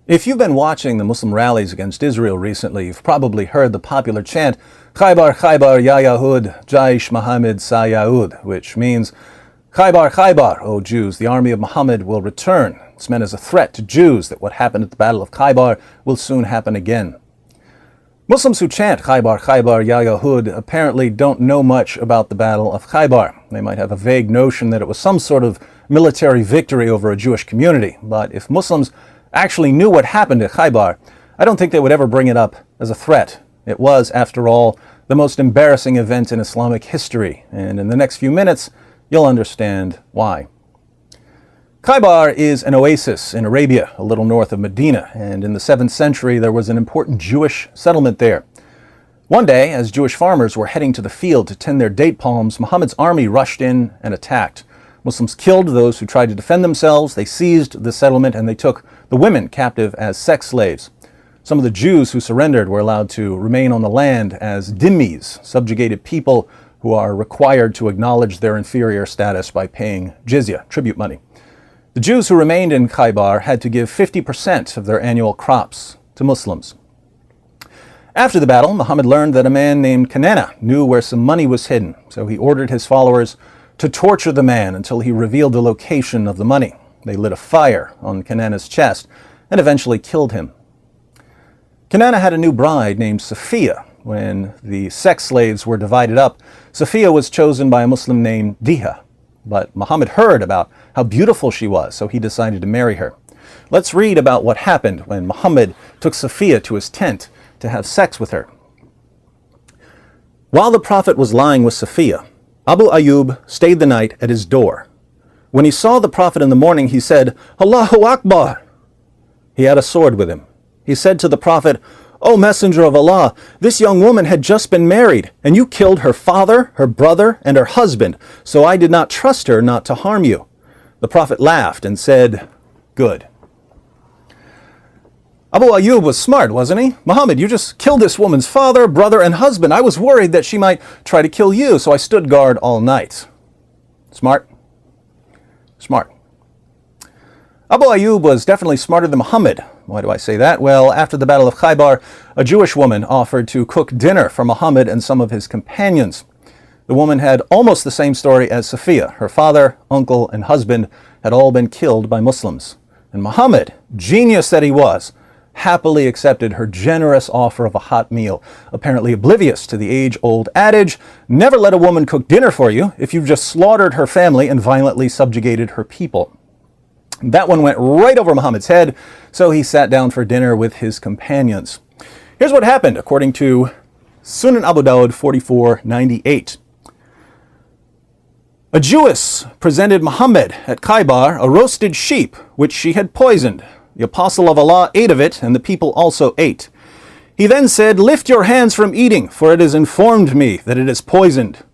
If you've been watching the Muslim rallies against Israel recently, you've probably heard the popular chant, Khaybar, Khaybar, Ya Yahud, Jaish Muhammad Sa Yaud, which means, Khaybar, Khaybar, O Jews, the army of Muhammad will return. It's meant as a threat to Jews that what happened at the Battle of Khaybar will soon happen again. Muslims who chant Khaybar, Khaybar, Ya Yahud apparently don't know much about the Battle of Khaybar. They might have a vague notion that it was some sort of military victory over a Jewish community, but if Muslims actually knew what happened at Khaybar, I don't think they would ever bring it up as a threat. It was, after all, the most embarrassing event in Islamic history, and in the next few minutes, you'll understand why. Khaybar is an oasis in Arabia, a little north of Medina, and in the 7th century there was an important Jewish settlement there. One day, as Jewish farmers were heading to the field to tend their date palms, Muhammad's army rushed in and attacked. Muslims killed those who tried to defend themselves, they seized the settlement, and they took the women captive as sex slaves. Some of the Jews who surrendered were allowed to remain on the land as dhimmis, subjugated people who are required to acknowledge their inferior status by paying jizya, tribute money. The Jews who remained in Khaybar had to give 50% of their annual crops to Muslims. After the battle, Muhammad learned that a man named Kanana knew where some money was hidden, so he ordered his followers to torture the man until he revealed the location of the money. They lit a fire on Kanana's chest and eventually killed him. Kanana had a new bride named Safiya. When the sex slaves were divided up, Safiya was chosen by a Muslim named Diha. But Muhammad heard about how beautiful she was, so he decided to marry her. Let's read about what happened when Muhammad took Safiya to his tent to have sex with her. While the Prophet was lying with Safiya, Abu Ayyub stayed the night at his door. When he saw the Prophet in the morning, he said, Allahu Akbar! He had a sword with him. He said to the Prophet, O Messenger of Allah, this young woman had just been married, and you killed her father, her brother, and her husband, so I did not trust her not to harm you. The Prophet laughed and said, Good. Abu Ayyub was smart, wasn't he? Muhammad, you just killed this woman's father, brother, and husband. I was worried that she might try to kill you, so I stood guard all night. Smart? Smart. Abu Ayyub was definitely smarter than Muhammad. Why do I say that? Well, after the Battle of Khaybar, a Jewish woman offered to cook dinner for Muhammad and some of his companions. The woman had almost the same story as Safiya. Her father, uncle, and husband had all been killed by Muslims. And Muhammad, genius that he was, happily accepted her generous offer of a hot meal, apparently oblivious to the age-old adage, never let a woman cook dinner for you if you've just slaughtered her family and violently subjugated her people. That one went right over Muhammad's head, so he sat down for dinner with his companions. Here's what happened according to Sunan Abu Dawud 4498. A Jewess presented Muhammad at Khaybar a roasted sheep which she had poisoned. The apostle of Allah ate of it, and the people also ate. He then said, Lift your hands from eating, for it has informed me that it is poisoned.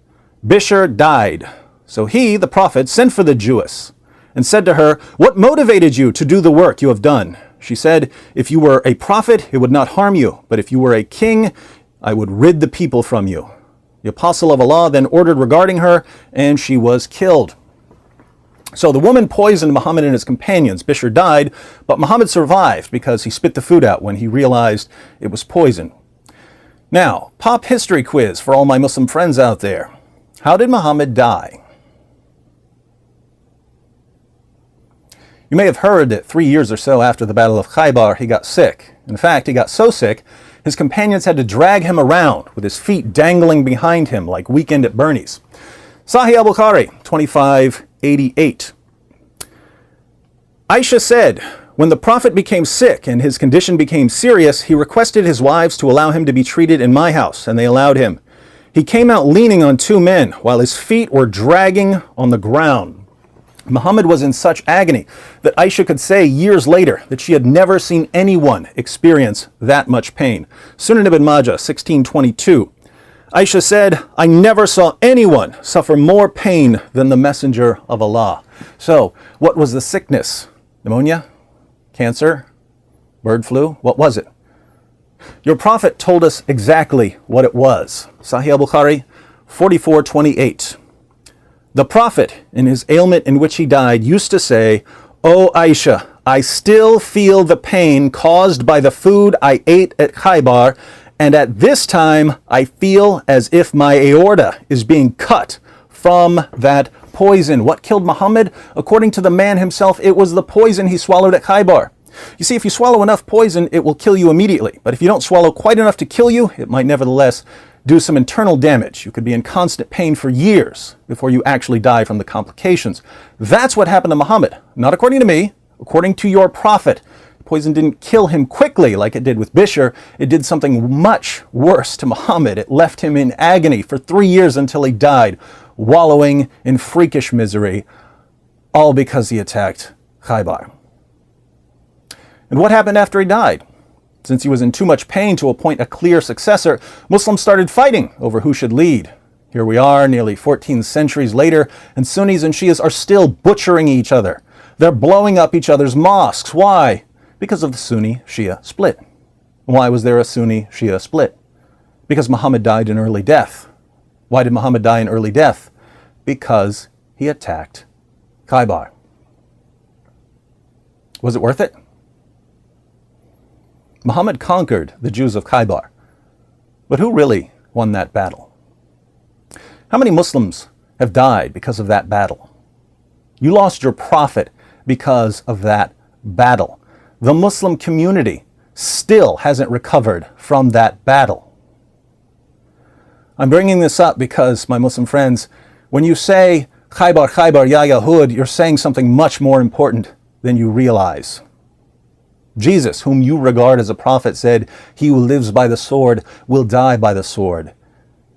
Bishr died. So he, the Prophet, sent for the Jewess and said to her, What motivated you to do the work you have done? She said, If you were a prophet, it would not harm you, but if you were a king, I would rid the people from you. The apostle of Allah then ordered regarding her, and she was killed. So the woman poisoned Muhammad and his companions. Bishr died, but Muhammad survived because he spit the food out when he realized it was poison. Now, pop history quiz for all my Muslim friends out there. How did Muhammad die? You may have heard that 3 years or so after the Battle of Khaybar, he got sick. In fact, he got so sick, his companions had to drag him around with his feet dangling behind him like Weekend at Bernie's. Sahih al-Bukhari, 2588. Aisha said, when the Prophet became sick and his condition became serious, he requested his wives to allow him to be treated in my house, and they allowed him. He came out leaning on 2 men while his feet were dragging on the ground. Muhammad was in such agony that Aisha could say years later that she had never seen anyone experience that much pain. Sunan ibn Majah, 1622. Aisha said, I never saw anyone suffer more pain than the Messenger of Allah. So, what was the sickness? Pneumonia? Cancer? Bird flu? What was it? Your Prophet told us exactly what it was. Sahih al-Bukhari, 4428. The Prophet, in his ailment in which he died, used to say, O Aisha, I still feel the pain caused by the food I ate at Khaybar, and at this time I feel as if my aorta is being cut from that poison. What killed Muhammad? According to the man himself, it was the poison he swallowed at Khaybar. You see, if you swallow enough poison, it will kill you immediately. But if you don't swallow quite enough to kill you, it might nevertheless do some internal damage. You could be in constant pain for years before you actually die from the complications. That's what happened to Muhammad. Not according to me, according to your prophet. Poison didn't kill him quickly like it did with Bishr. It did something much worse to Muhammad. It left him in agony for 3 years until he died, wallowing in freakish misery, all because he attacked Khaybar. And what happened after he died? Since he was in too much pain to appoint a clear successor, Muslims started fighting over who should lead. Here we are, nearly 14 centuries later, and Sunnis and Shias are still butchering each other. They're blowing up each other's mosques. Why? Because of the Sunni-Shia split. Why was there a Sunni-Shia split? Because Muhammad died an early death. Why did Muhammad die an early death? Because he attacked Khaybar. Was it worth it? Muhammad conquered the Jews of Khaybar. But who really won that battle? How many Muslims have died because of that battle? You lost your prophet because of that battle. The Muslim community still hasn't recovered from that battle. I'm bringing this up because, my Muslim friends, when you say Khaybar, Khaybar, ya Yahud, you're saying something much more important than you realize. Jesus, whom you regard as a prophet, said, "He who lives by the sword will die by the sword."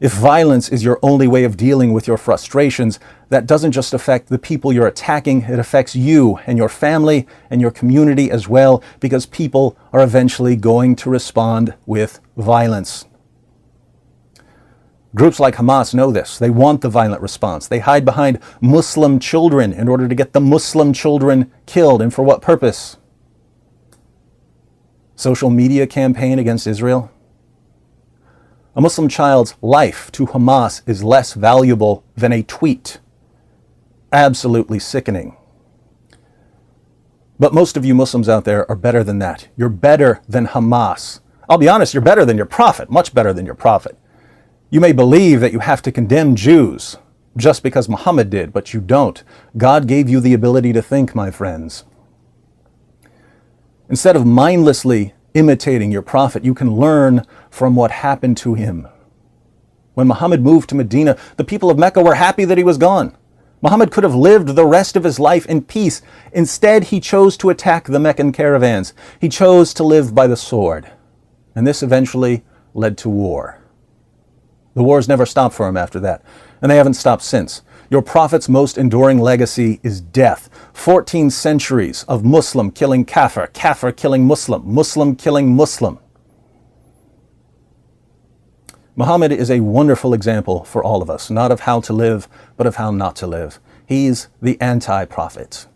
If violence is your only way of dealing with your frustrations, that doesn't just affect the people you're attacking, it affects you and your family and your community as well, because people are eventually going to respond with violence. Groups like Hamas know this. They want the violent response. They hide behind Muslim children in order to get the Muslim children killed. And for what purpose? Social media campaign against Israel? A Muslim child's life to Hamas is less valuable than a tweet. Absolutely sickening. But most of you Muslims out there are better than that. You're better than Hamas. I'll be honest, you're better than your prophet, much better than your prophet. You may believe that you have to condemn Jews just because Muhammad did, but you don't. God gave you the ability to think, my friends. Instead of mindlessly imitating your prophet, you can learn from what happened to him. When Muhammad moved to Medina, the people of Mecca were happy that he was gone. Muhammad could have lived the rest of his life in peace. Instead, he chose to attack the Meccan caravans. He chose to live by the sword. And this eventually led to war. The wars never stopped for him after that, and they haven't stopped since. Your prophet's most enduring legacy is death. 14 centuries of Muslim killing Kafir, Kafir killing Muslim, Muslim killing Muslim. Muhammad is a wonderful example for all of us, not of how to live, but of how not to live. He's the anti-prophet.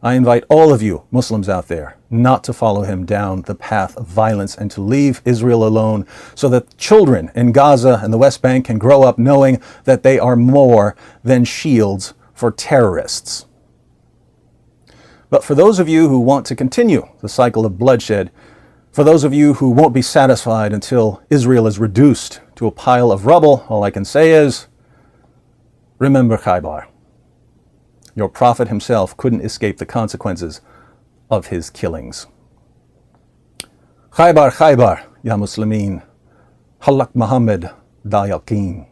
I invite all of you Muslims out there not to follow him down the path of violence and to leave Israel alone so that children in Gaza and the West Bank can grow up knowing that they are more than shields for terrorists. But for those of you who want to continue the cycle of bloodshed, for those of you who won't be satisfied until Israel is reduced to a pile of rubble, all I can say is, remember Khaybar. Your prophet himself couldn't escape the consequences of his killings. Khaybar, Khaybar, ya Muslimin. Halak Muhammad da yaqeen.